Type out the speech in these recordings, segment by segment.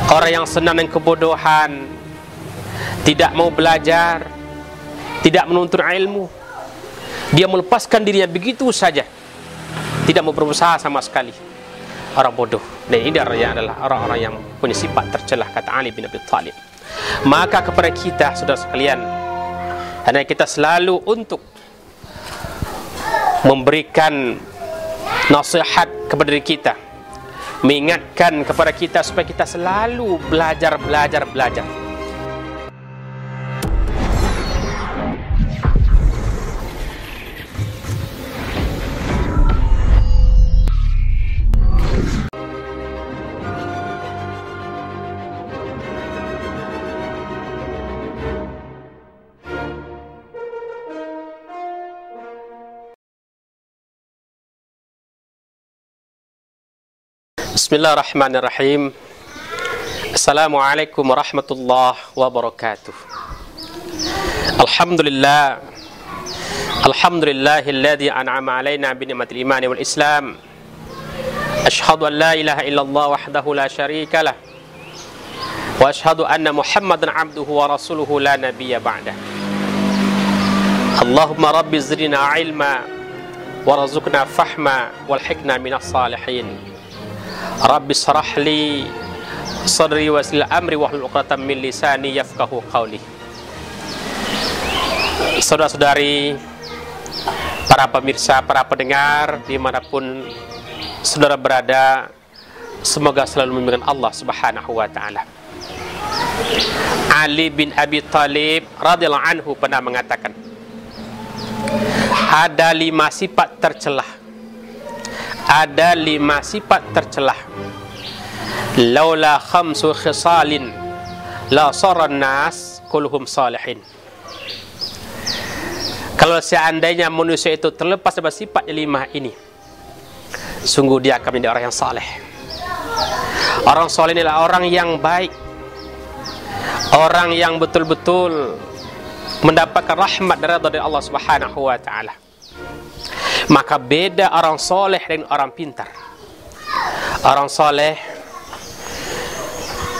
Orang yang senang dengan kebodohan, tidak mau belajar, tidak menuntut ilmu, dia melepaskan dirinya begitu saja, tidak mau berusaha sama sekali. Orang bodoh. Dan ini adalah orang-orang yang punya sifat tercelah, kata Ali bin Abi Thalib. Maka kepada kita, saudara sekalian, karena kita selalu untuk memberikan nasihat kepada diri kita, mengingatkan kepada kita supaya kita selalu belajar. Bismillahirrahmanirrahim. Assalamualaikum warahmatullahi wabarakatuh. Alhamdulillahilladzi an'ama alaina bi ni'matil iman wal islam. Asyhadu an la ilaha illallah wahdahu la syarika lah. Wa asyhadu anna Muhammadan 'abduhu wa rasuluhu la nabiyya ba'dah. Allahumma rabbi zidna 'ilma warzuqna fahma walhiqna minas salihin. Rabbi shrah li sadri wa yassir amri wahlul 'uqdatam min lisani yafqahu qawli. Saudara-saudari, para pemirsa, para pendengar dimanapun saudara berada, semoga selalu membimbing Allah Subhanahu wa ta'ala. Ali bin Abi Thalib radhiyallahu anhu pernah mengatakan, ada 5 sifat tercelah. Ada 5 sifat tercelah. Laula khamsu khisalin la saran nas kulluhum salihin. Kalau seandainya manusia itu terlepas dari sifat 5 ini, sungguh dia akan menjadi orang yang saleh. Orang saleh adalah orang yang baik, orang yang betul-betul mendapatkan rahmat dari Allah Subhanahu wa ta'ala. Maka beda orang soleh dengan orang pintar. Orang soleh,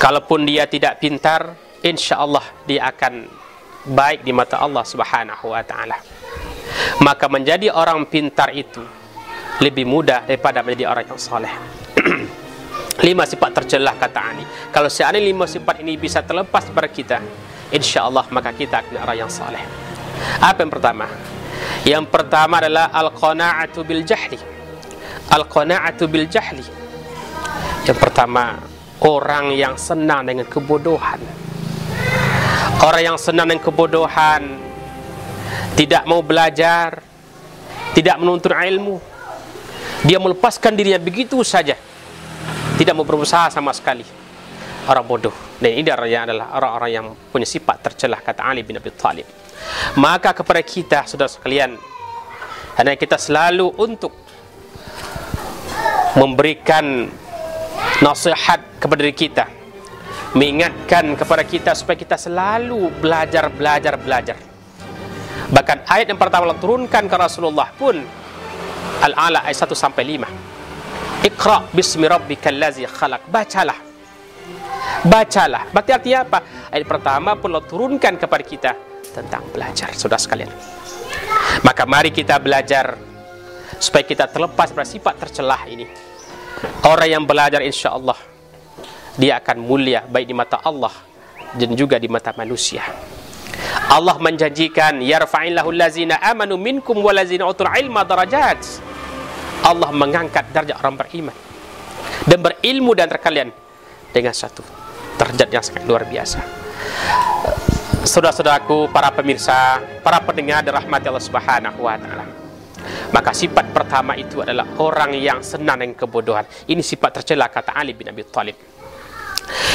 kalaupun dia tidak pintar, insya Allah dia akan baik di mata Allah Subhanahu wa ta'ala. Maka menjadi orang pintar itu lebih mudah daripada menjadi orang yang soleh. 5 sifat tercelah, kata Ali. Kalau seandainya 5 sifat ini bisa terlepas pada kita, insya Allah maka kita akan orang yang soleh. Apa yang pertama? Yang pertama adalah al-qana'atu bil jahli. Al-qana'atu bil jahli. Yang pertama, orang yang senang dengan kebodohan. Orang yang senang dengan kebodohan, tidak mau belajar, tidak menuntut ilmu, dia melepaskan dirinya begitu saja, tidak mau berusaha sama sekali. Orang bodoh. Dan ini adalah orang-orang yang punya sifat tercelah, kata Ali bin Abi Thalib. Maka kepada kita, saudara sekalian, karena kita selalu untuk memberikan nasihat kepada diri kita, mengingatkan kepada kita supaya kita selalu belajar. Bahkan ayat yang pertama Allah turunkan ke Rasulullah pun Al-A'la ayat 1-5. Iqra bismi rabbikal ladzi khalaq. Bacalah. Berarti artinya apa? Ayat pertama pun Allah turunkan kepada kita tentang belajar, saudara sekalian. Maka mari kita belajar supaya kita terlepas dari sifat tercelah ini. Orang yang belajar insya Allah dia akan mulia baik di mata Allah dan juga di mata manusia. Allah menjanjikan yarfa'illahu allazina amanu minkum walazina utul ilma darajat. Allah mengangkat derajat orang beriman dan berilmu dan terkalian dengan satu derajat yang sangat luar biasa. Saudara-saudaraku, para pemirsa, para pendengar dirahmati Allah Subhanahu wa ta'ala. Maka sifat pertama itu adalah orang yang senang dengan kebodohan. Ini sifat tercela, kata Ali bin Abi Thalib.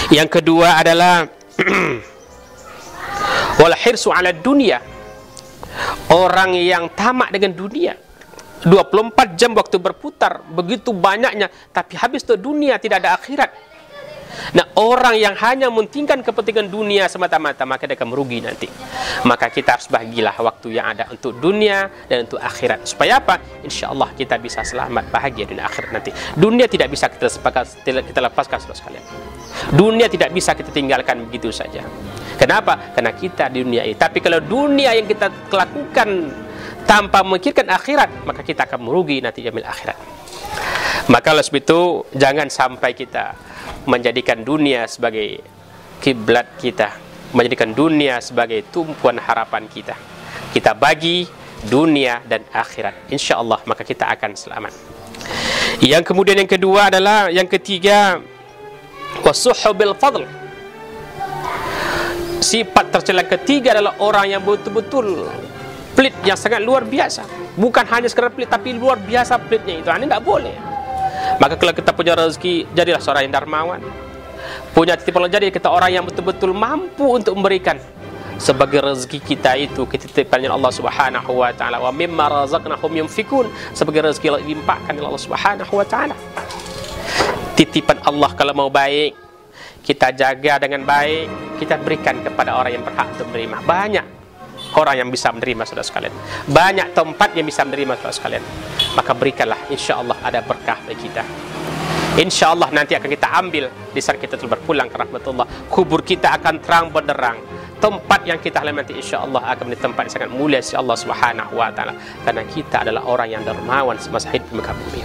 Yang kedua adalah wal hirsu ala dunia. Orang yang tamak dengan dunia. 24 jam waktu berputar, begitu banyaknya, tapi habis itu dunia, tidak ada akhirat. Nah, orang yang hanya mementingkan kepentingan dunia semata-mata, maka dia akan merugi nanti. Maka kita harus bagilah waktu yang ada untuk dunia dan untuk akhirat. Supaya apa? Insya Allah kita bisa selamat, bahagia dunia akhirat nanti. Dunia tidak bisa kita lepaskan, saudara sekalian. Dunia tidak bisa kita tinggalkan begitu saja. Kenapa? Karena kita di dunia ini. Tapi kalau dunia yang kita lakukan tanpa memikirkan akhirat, maka kita akan merugi nanti jamil akhirat. Maka oleh sebab itu jangan sampai kita menjadikan dunia sebagai kiblat kita, menjadikan dunia sebagai tumpuan harapan kita. Kita bagi dunia dan akhirat, insya Allah maka kita akan selamat. Yang kemudian yang kedua adalah, yang ketiga, wasuhu bil fadl. Sifat tercela ketiga adalah orang yang betul-betul pelit, yang sangat luar biasa. Bukan hanya sekadar pelit, tapi luar biasa pelitnya itu. Ini tidak boleh. Maka kalau kita punya rezeki, jadilah seorang yang dermawan. Punya titipan Allah, jadi kita orang yang betul-betul mampu untuk memberikan. Sebagai rezeki kita itu titipannya Allah Subhanahu wa taala. Wa mimma razaqnahum yunfikun. Sebagai rezeki yang dilimpahkan oleh Allah Subhanahu wa taala. Titipan Allah kalau mau baik, kita jaga dengan baik, kita berikan kepada orang yang berhak untuk menerima. Banyak orang yang bisa menerima, saudara sekalian. Banyak tempat yang bisa menerima, saudara sekalian. Maka berikanlah, insya Allah ada berkah bagi kita. Insya Allah nanti akan kita ambil di saat kita telah berpulang ke rahmatullah. Kubur kita akan terang benderang. Tempat yang kita alami nanti insya Allah akan menjadi tempat yang sangat mulia si Allah Subhanahu wa taala. Karena kita adalah orang yang dermawan semasa hidup di muka bumi.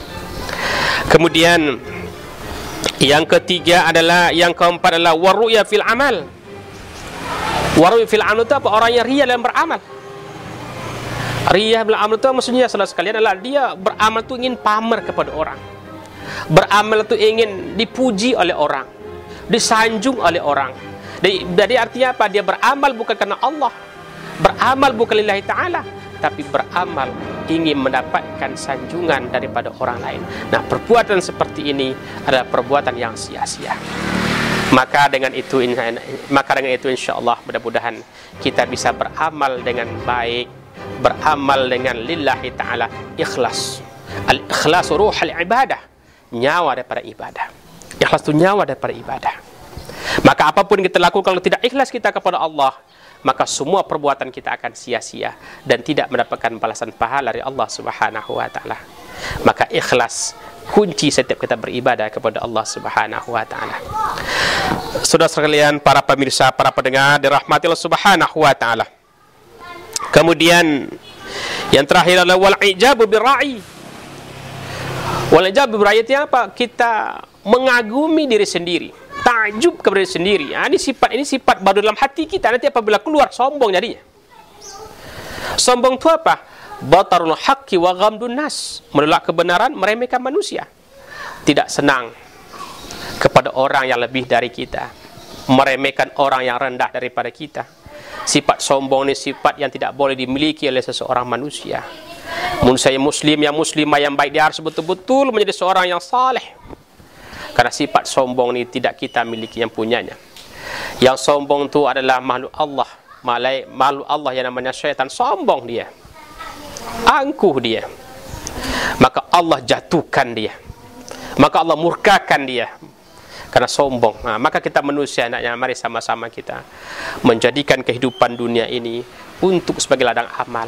Kemudian yang ketiga adalah, yang keempat adalah waru'ya fil amal. Waru'ya fil amal itu apa? Orang yang ria dalam beramal. Ria dalam amal itu maksudnya, saudara sekalian, adalah dia beramal itu ingin pamer kepada orang. Beramal itu ingin dipuji oleh orang, disanjung oleh orang. Jadi artinya apa? Dia beramal bukan karena Allah, beramal bukan lillahi ta'ala, tapi beramal ingin mendapatkan sanjungan daripada orang lain. Nah, perbuatan seperti ini adalah perbuatan yang sia-sia. Maka dengan itu insya Allah mudah-mudahan kita bisa beramal dengan baik, beramal dengan lillahi ta'ala, ikhlas. Al-ikhlas ruhul ibadah, nyawa daripada ibadah. Ikhlas itu nyawa daripada ibadah. Maka apapun yang kita lakukan, kalau tidak ikhlas kita kepada Allah, maka semua perbuatan kita akan sia-sia dan tidak mendapatkan balasan pahala dari Allah Subhanahu wa taala. Maka ikhlas kunci setiap kita beribadah kepada Allah Subhanahu wa taala. Saudara sekalian, para pemirsa, para pendengar dirahmati Allah Subhanahu wa taala. Kemudian yang terakhir adalah wal ijabu birra'i. Wal ijabu birra'i itu apa? Kita mengagumi diri sendiri, takjub kepada diri sendiri. Ini sifat baru dalam hati kita. Nanti apabila keluar, sombong jadinya. Sombong itu apa? Batarul haqqi wa ghamdun nas. Menolak kebenaran, meremehkan manusia. Tidak senang kepada orang yang lebih dari kita, meremehkan orang yang rendah daripada kita. Sifat sombong ini sifat yang tidak boleh dimiliki oleh seseorang manusia. Manusia yang muslim, yang muslimah, yang baik, dia harus betul-betul menjadi seorang yang saleh. Karena sifat sombong ini tidak kita miliki, yang punyanya. Yang sombong itu adalah makhluk Allah. Makhluk Allah yang namanya syaitan. Sombong dia, angkuh dia. Maka Allah jatuhkan dia, maka Allah murkakan dia karena sombong. Maka kita manusia, anaknya, mari sama-sama kita menjadikan kehidupan dunia ini untuk sebagai ladang amal.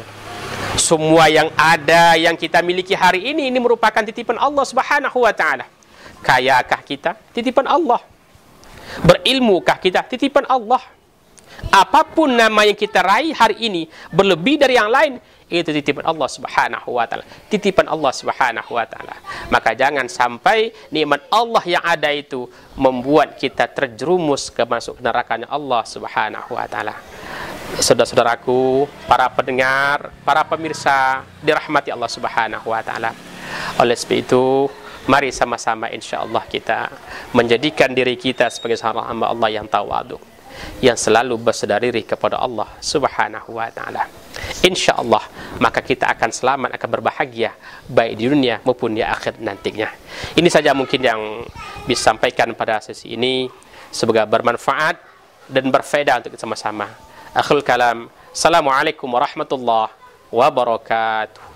Semua yang ada, yang kita miliki hari ini merupakan titipan Allah Subhanahu wa taala. Kayakah kita? Titipan Allah. Berilmukah kita? Titipan Allah. Apapun nama yang kita raih hari ini berlebih dari yang lain, itu titipan Allah Subhanahu wa taala. Titipan Allah Subhanahu wa taala. Maka jangan sampai nikmat Allah yang ada itu membuat kita terjerumus ke masuk nerakanya Allah Subhanahu wa taala. Saudara-saudaraku, para pendengar, para pemirsa dirahmati Allah Subhanahu wa taala. Oleh sebab itu, mari sama-sama insyaallah kita menjadikan diri kita sebagai seorang hamba Allah yang tawadhu, yang selalu bersedar diri kepada Allah Subhanahu wa taala. Insyaallah maka kita akan selamat, akan berbahagia baik di dunia maupun di akhir nantinya. Ini saja mungkin yang bisa sampaikan pada sesi ini, semoga bermanfaat dan berfaedah untuk kita sama-sama. Akhirul kalam, assalamualaikum warahmatullahi wabarakatuh.